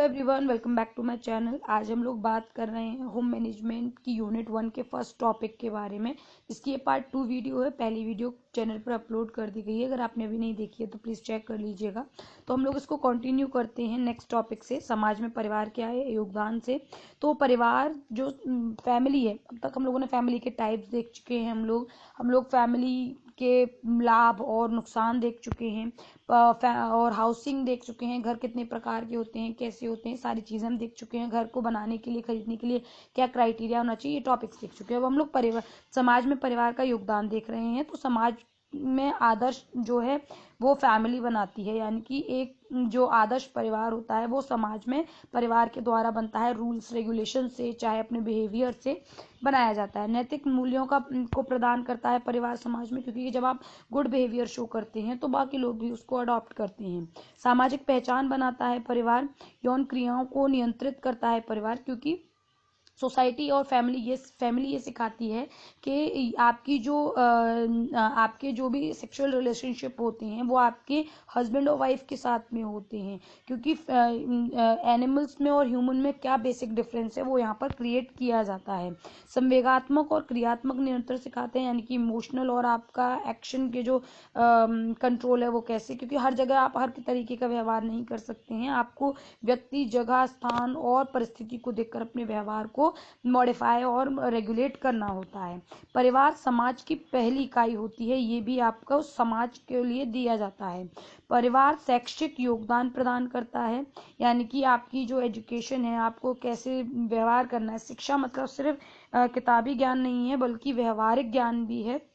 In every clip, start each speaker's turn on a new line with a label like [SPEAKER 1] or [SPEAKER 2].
[SPEAKER 1] Everyone, welcome back to my channel. आज हम लोग बात कर रहे हैं होम मैनेजमेंट की यूनिट 1 के फर्स्ट टॉपिक के बारे में। इसकी ये पार्ट 2 वीडियो है। पहली वीडियो चैनल पर अपलोड कर दी गई है, अगर आपने अभी नहीं देखी है तो प्लीज़ चेक कर लीजिएगा। तो हम लोग इसको कंटिन्यू करते हैं नेक्स्ट टॉपिक से, समाज में परिवार क्या है योगदान से। तो परिवार जो फैमिली है, अब तक हम लोगों ने फैमिली के टाइप्स देख चुके हैं। हम लोग फैमिली के लाभ और नुकसान देख चुके हैं, और हाउसिंग देख चुके हैं, घर कितने प्रकार के होते हैं, कैसे होते हैं, सारी चीज़ें हम देख चुके हैं। घर को बनाने के लिए, खरीदने के लिए क्या क्राइटेरिया होना चाहिए, ये टॉपिक्स देख चुके हैं। अब हम लोग परिवार, समाज में परिवार का योगदान देख रहे हैं। तो समाज में आदर्श जो है वो फैमिली बनाती है, यानी कि एक जो आदर्श परिवार होता है वो समाज में परिवार के द्वारा बनता है, रूल्स रेगुलेशन से, चाहे अपने बिहेवियर से बनाया जाता है। नैतिक मूल्यों को प्रदान करता है परिवार समाज में, क्योंकि जब आप गुड बिहेवियर शो करते हैं तो बाकी लोग भी उसको अडॉप्ट करते हैं। सामाजिक पहचान बनाता है परिवार। यौन क्रियाओं को नियंत्रित करता है परिवार, क्योंकि सोसाइटी और फैमिली ये सिखाती है कि आपके जो भी सेक्सुअल रिलेशनशिप होते हैं वो आपके हस्बैंड और वाइफ के साथ में होते हैं, क्योंकि एनिमल्स में और ह्यूमन में क्या बेसिक डिफरेंस है वो यहाँ पर क्रिएट किया जाता है। संवेगात्मक और क्रियात्मक नियंत्रण सिखाते हैं, यानी कि इमोशनल और आपका एक्शन के जो कंट्रोल है वो कैसे, क्योंकि हर जगह आप हर तरीके का व्यवहार नहीं कर सकते हैं। आपको व्यक्ति, जगह, स्थान और परिस्थिति को देखकर अपने व्यवहार को मॉडिफाई और रेगुलेट करना होता है। परिवार समाज की पहली इकाई होती है, ये भी आपको उस समाज के लिए दिया जाता है। परिवार शैक्षिक योगदान प्रदान करता है, यानी कि आपकी जो एजुकेशन है, आपको कैसे व्यवहार करना है। शिक्षा मतलब सिर्फ किताबी ज्ञान नहीं है, बल्कि व्यवहारिक ज्ञान भी है,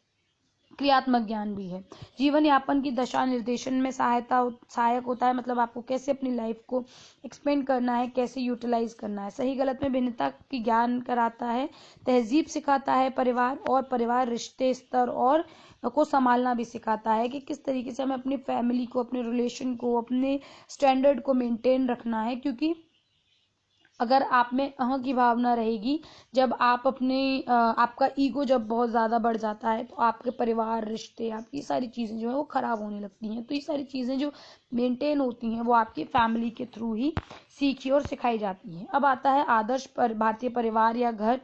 [SPEAKER 1] क्रियात्मक ज्ञान भी है। जीवन यापन की दशा निर्देशन में सहायक होता है, मतलब आपको कैसे अपनी लाइफ को एक्सपेंड करना है, कैसे यूटिलाइज करना है। सही गलत में भिन्नता की ज्ञान कराता है। तहजीब सिखाता है परिवार, और परिवार रिश्ते, स्तर और को संभालना भी सिखाता है कि किस तरीके से हमें अपनी फैमिली को, अपने रिलेशन को, अपने स्टैंडर्ड को मेंटेन रखना है। क्योंकि अगर आप में अहं की भावना रहेगी, जब आप आपका ईगो जब बहुत ज़्यादा बढ़ जाता है तो आपके परिवार, रिश्ते, आपकी सारी चीज़ें जो है वो ख़राब होने लगती हैं। तो ये सारी चीज़ें जो मेंटेन होती हैं वो आपकी फैमिली के थ्रू ही सीखी और सिखाई जाती हैं। अब आता है आदर्श भारतीय परिवार या घर।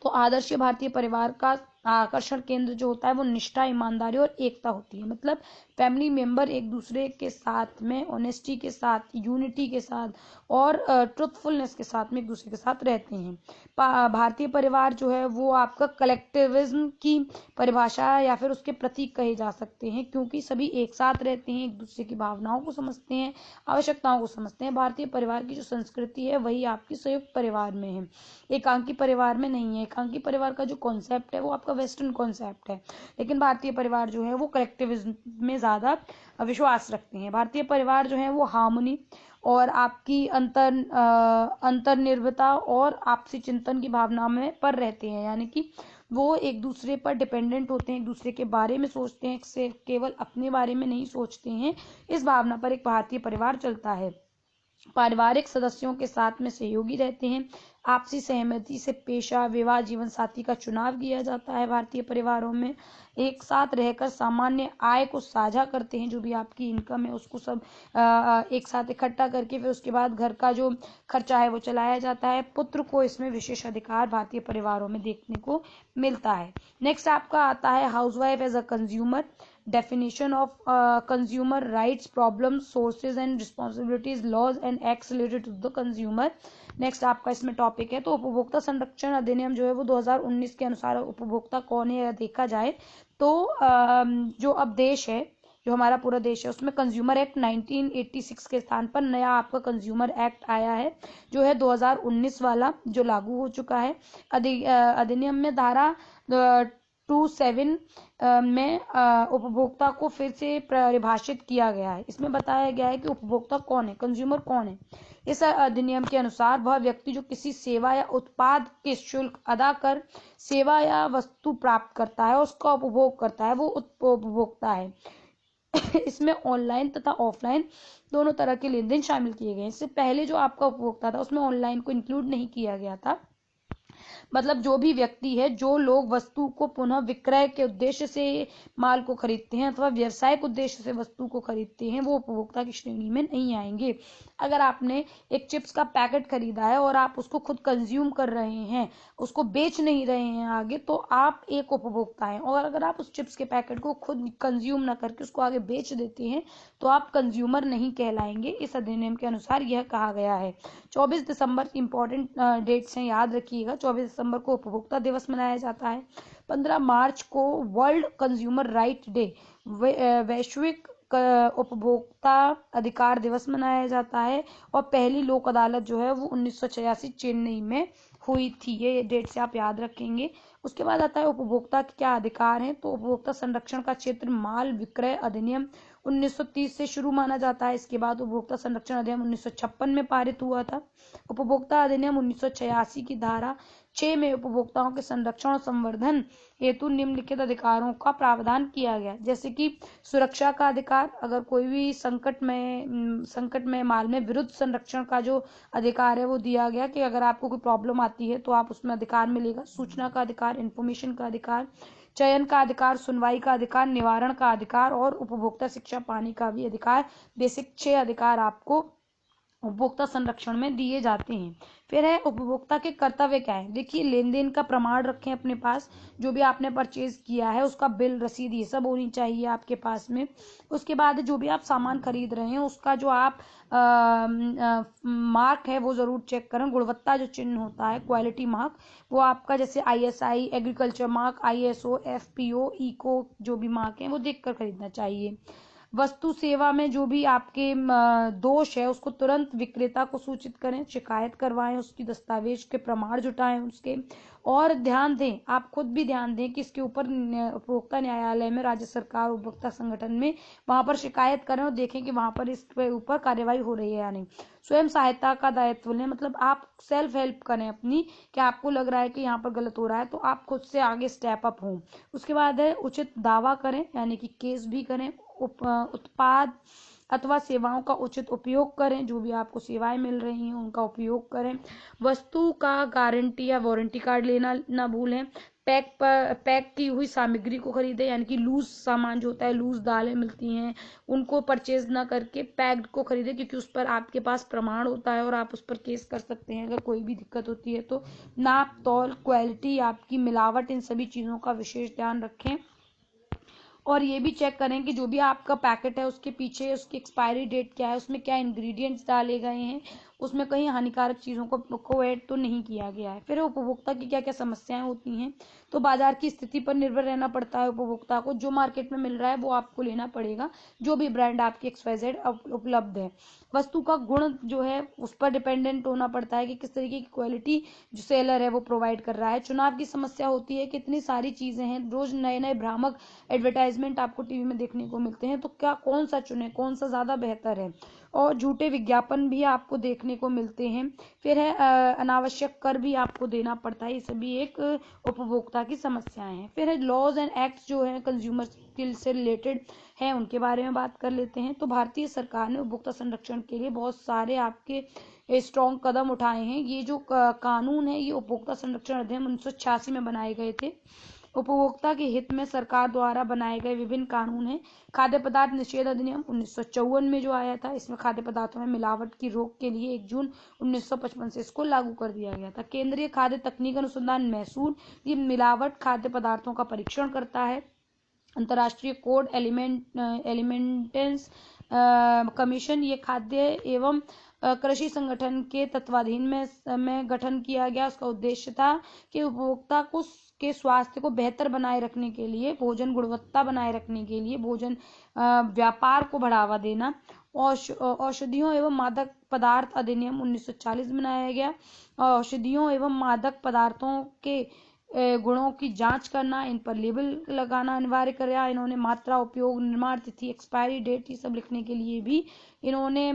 [SPEAKER 1] तो आदर्श भारतीय परिवार का आकर्षण केंद्र जो होता है वो निष्ठा, ईमानदारी और एकता होती है। मतलब फैमिली मेंबर एक दूसरे के साथ में ऑनेस्टी के साथ, यूनिटी के साथ और ट्रुथफुलनेस के साथ में एक दूसरे के साथ रहते हैं। भारतीय परिवार जो है वो आपका कलेक्टिविज्म की परिभाषा या फिर उसके प्रतीक कहे जा सकते हैं, क्योंकि सभी एक साथ रहते हैं, एक दूसरे की भावनाओं को समझते हैं, आवश्यकताओं को समझते हैं। भारतीय परिवार की जो संस्कृति है वही आपकी संयुक्त परिवार में है, एकांकी परिवार में नहीं है। एकांकी परिवार का जो कॉन्सेप्ट है वो आपका वेस्टर्न कॉन्सेप्ट है, लेकिन भारतीय परिवार जो है वो कलेक्टिविज्म में ज़्यादा विश्वास रखते हैं। भारतीय परिवार जो है वो हार्मनी और आपकी अंतर्निर्भरता और आपसी चिंतन की भावना में पर रहते हैं, यानी कि वो एक दूसरे पर डिपेंडेंट होते हैं, एक दूसरे के बारे में सोचते हैं, सिर्फ केवल अपने बारे में नहीं सोचते हैं। इस भावना पर एक भारतीय परिवार चलता है। पारिवारिक सदस्यों के साथ में सहयोगी रहते हैं। आपसी सहमति से पेशा, विवाह, जीवन साथी का चुनाव किया जाता है। भारतीय परिवारों में एक साथ रहकर सामान्य आय को साझा करते हैं, जो भी आपकी इनकम है उसको सब एक साथ इकट्ठा करके फिर उसके बाद घर का जो खर्चा है वो चलाया जाता है। पुत्र को इसमें विशेष अधिकार भारतीय परिवारों में देखने को मिलता है। नेक्स्ट आपका आता है housewife as a consumer. Definition of consumer rights, problems, sources and responsibilities, laws and acts related to the consumer. Next आपका इसमें टॉपिक है। तो उपभोक्ता संरक्षण अधिनियम जो है वो 2019 के अनुसार उपभोक्ता कौन है देखा जाए तो जो अब देश है, जो हमारा पूरा देश है, उसमें कंज्यूमर एक्ट 1986 के स्थान पर नया आपका कंज्यूमर एक्ट आया है, जो है 2019 वाला, जो लागू हो चुका है। अधिनियम में धारा 27 में उपभोक्ता को फिर से परिभाषित किया गया है। इसमें बताया गया है कि उपभोक्ता कौन है, कंज्यूमर कौन है। इस अधिनियम के अनुसार वह व्यक्ति जो किसी सेवा या उत्पाद के शुल्क अदा कर सेवा या वस्तु प्राप्त करता है, उसका उपभोग करता है, वो उपभोक्ता है। इसमें ऑनलाइन तथा ऑफलाइन दोनों तरह के लेन देन शामिल किए गए हैं। इससे पहले जो आपका उपभोक्ता था उसमें ऑनलाइन को इंक्लूड नहीं किया गया था। मतलब जो भी व्यक्ति है, जो लोग वस्तु को पुनः विक्रय के उद्देश्य से माल को खरीदते हैं अथवा व्यवसायिक उद्देश्य से वस्तु को खरीदते हैं, वो उपभोक्ता की श्रेणी में नहीं आएंगे। अगर आपने एक चिप्स का पैकेट खरीदा है और आप उसको खुद कंज्यूम कर रहे हैं, उसको बेच नहीं रहे हैं आगे, तो आप एक उपभोक्ता हैं। और अगर आप उस चिप्स के पैकेट को खुद कंज्यूम ना करके उसको आगे बेच देते हैं, तो आप कंज्यूमर नहीं कहलाएंगे। इस अधिनियम के अनुसार यह कहा गया है। 24 दिसंबर की इंपॉर्टेंट डेट्स हैं, याद रखिएगा। 24 दिसंबर को उपभोक्ता दिवस मनाया जाता है। 15 मार्च को वर्ल्ड कंज्यूमर राइट डे, वैश्विक उपभोक्ता अधिकार दिवस मनाया जाता है। और पहली लोक अदालत जो है वो 1986 चेन्नई में हुई थी। ये डेट से आप याद रखेंगे। उसके बाद आता है उपभोक्ता के क्या अधिकार हैं। तो उपभोक्ता संरक्षण का क्षेत्र माल विक्रय अधिनियम 1930 से शुरू माना जाता है। इसके बाद उपभोक्ता संरक्षण अधिनियम 1956 में पारित हुआ था। उपभोक्ता अधिनियम 1986 की धारा 6 में उपभोक्ताओं के संरक्षण और संवर्धन हेतु निम्नलिखित अधिकारों का प्रावधान किया गया, जैसे कि सुरक्षा का अधिकार। अगर कोई भी संकट में माल में विरुद्ध संरक्षण का जो अधिकार है वो दिया गया कि अगर आपको कोई प्रॉब्लम आती है तो आप उसमें अधिकार मिलेगा। सूचना का अधिकार, इंफॉर्मेशन का अधिकार, चयन का अधिकार, सुनवाई का अधिकार, निवारण का अधिकार और उपभोक्ता शिक्षा पाने का भी अधिकार। बेसिक 6 अधिकार आपको उपभोक्ता संरक्षण में दिए जाते हैं। फिर है उपभोक्ता के कर्तव्य क्या है। देखिए, लेन देन का प्रमाण रखें अपने पास। जो भी आपने परचेज किया है उसका बिल, रसीद, ये सब होनी चाहिए आपके पास में। उसके बाद जो भी आप सामान खरीद रहे हैं उसका जो आप मार्क है वो जरूर चेक करें। गुणवत्ता जो चिन्ह होता है, क्वालिटी मार्क, वो आपका जैसे ISI, agriculture mark, ISO, FPO, eco, जो भी मार्क है वो देखकर खरीदना चाहिए। वस्तु सेवा में जो भी आपके दोष है उसको तुरंत विक्रेता को सूचित करें, शिकायत करवाएं, उसकी दस्तावेज के प्रमाण जुटाएं उसके। और ध्यान दें, आप खुद भी ध्यान दें कि इसके ऊपर उपभोक्ता न्यायालय में, राज्य सरकार, उपभोक्ता संगठन में वहां पर शिकायत करें और देखें कि वहां पर इसके ऊपर कार्यवाही हो रही है या नहीं। स्वयं सहायता का दायित्व लें, मतलब आप सेल्फ हेल्प करें अपनी, कि आपको लग रहा है कि यहाँ पर गलत हो रहा है तो आप खुद से आगे स्टेप अप हों। उसके बाद है उचित दावा करें, यानी कि केस भी करें। उत्पाद अथवा सेवाओं का उचित उपयोग करें, जो भी आपको सेवाएं मिल रही हैं उनका उपयोग करें। वस्तु का गारंटी या वारंटी कार्ड लेना ना भूलें। पैक की हुई सामग्री को खरीदें, यानी कि लूज सामान जो होता है, लूज दालें मिलती हैं, उनको परचेज ना करके पैक्ड को खरीदें, क्योंकि उस पर आपके पास प्रमाण होता है और आप उस पर केस कर सकते हैं अगर कोई भी दिक्कत होती है तो। नाप तौल, क्वालिटी, आपकी मिलावट, इन सभी चीजों का विशेष ध्यान रखें। और ये भी चेक करें कि जो भी आपका पैकेट है उसके पीछे उसकी एक्सपायरी डेट क्या है, उसमें क्या इंग्रेडिएंट्स डाले गए हैं, उसमें कहीं हानिकारक चीजों को ऐड तो नहीं किया गया है। फिर उपभोक्ता की क्या क्या समस्याएं होती हैं। तो बाजार की स्थिति पर निर्भर रहना पड़ता है उपभोक्ता को। जो मार्केट में मिल रहा है वो आपको लेना पड़ेगा, जो भी ब्रांड आपकी XYZ उपलब्ध है। वस्तु का गुण जो है उस पर डिपेंडेंट होना पड़ता है कि किस तरीके की क्वालिटी जो सेलर है वो प्रोवाइड कर रहा है। चुनाव की समस्या होती है, कितनी सारी चीजें हैं, रोज नए नए भ्रामक एडवर्टाइजमेंट आपको टीवी में देखने को मिलते हैं, तो क्या कौन सा चुने, कौन सा ज्यादा बेहतर है। और झूठे विज्ञापन भी आपको देखने को मिलते हैं। फिर है अनावश्यक कर भी आपको देना पड़ता है। ये सभी एक उपभोक्ता की समस्याएं हैं। फिर है लॉज एंड एक्ट्स जो है कंज्यूमर स्किल से रिलेटेड है, उनके बारे में बात कर लेते हैं। तो भारतीय सरकार ने उपभोक्ता संरक्षण के लिए बहुत सारे आपके स्ट्रॉन्ग कदम उठाए हैं। ये जो कानून है ये उपभोक्ता संरक्षण अधिनियम 1986 में बनाए गए थे। उपभोक्ता के हित में सरकार द्वारा बनाए गए विभिन्न कानून हैं। खाद्य पदार्थ निषेध अधिनियम 1954 में जो आया था, इसमें खाद्य पदार्थों में मिलावट की रोक के लिए 1 जून 1955 से इसको लागू कर दिया गया था। केंद्रीय खाद्य तकनीक अनुसंधान महसूल ये मिलावट खाद्य पदार्थों का परीक्षण करता है। अंतर्राष्ट्रीय कोड एलिमेंटेंस कमीशन ये खाद्य एवं कृषि संगठन के तत्वाधीन में गठन किया गया। उसका उद्देश्य था कि उपभोक्ता को के स्वास्थ्य को बेहतर बनाए रखने के लिए, भोजन गुणवत्ता बनाए रखने के लिए, भोजन व्यापार को बढ़ावा देना। औषधियों एवं मादक पदार्थ अधिनियम 1940 में बनाया गया। औषधियों एवं मादक पदार्थों के गुणों की जांच करना, इन पर लेबल लगाना अनिवार्य कराया इन्होंने। मात्रा, उपयोग, निर्माण तिथि, एक्सपायरी डेट, ये सब लिखने के लिए भी इन्होंने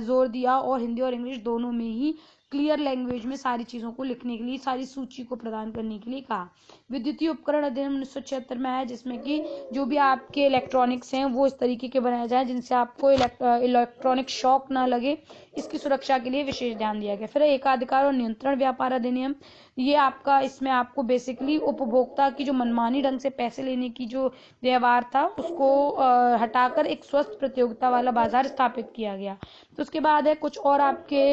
[SPEAKER 1] जोर दिया और हिंदी और इंग्लिश दोनों में ही क्लियर लैंग्वेज में सारी चीज़ों को लिखने के लिए, सारी सूची को प्रदान करने के लिए कहा। विद्युतीय उपकरण अधिनियम 1976 में आया, जिसमें कि जो भी आपके इलेक्ट्रॉनिक्स हैं वो इस तरीके के बनाए जाए जिनसे आपको इलेक्ट्रॉनिक शॉक ना लगे, इसकी सुरक्षा के लिए विशेष ध्यान दिया गया। फिर एकाधिकार और नियंत्रण व्यापार अधिनियम, ये आपका, इसमें आपको बेसिकली उपभोक्ता की जो मनमानी ढंग से पैसे लेने की जो व्यवहार था उसको हटाकर एक स्वस्थ प्रतियोगिता वाला बाजार स्थापित किया गया। तो उसके बाद है कुछ और आपके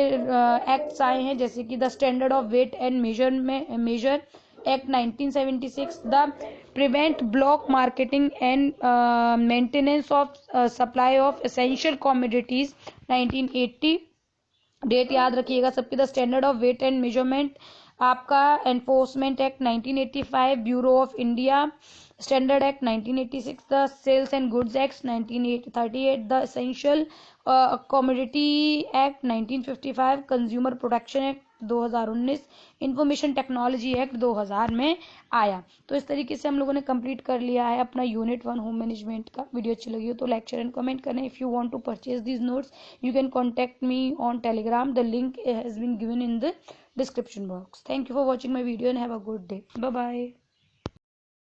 [SPEAKER 1] एक्ट्स आए हैं, जैसे कि the standard of weight and measure act 1976, the prevent block marketing and maintenance of supply of essential commodities 1980। Date याद रखिएगा सबकी। The standard of weight and measurement आपका enforcement act 1985, bureau of India standard act 1986, the sales and goods act 1938, the essential commodity act 1955, consumer protection act 2019, information technology act 2000 में आया। तो इस तरीके से हम लोगों ने कंप्लीट कर लिया है अपना यूनिट 1 होम मैनेजमेंट का। वीडियो अच्छी लगी हो तो लाइक शेयर एंड कमेंट करें। If you want to purchase these notes you can contact me on Telegram. The link has been given in the description box. Thank you for watching my video and have a good day. Bye bye.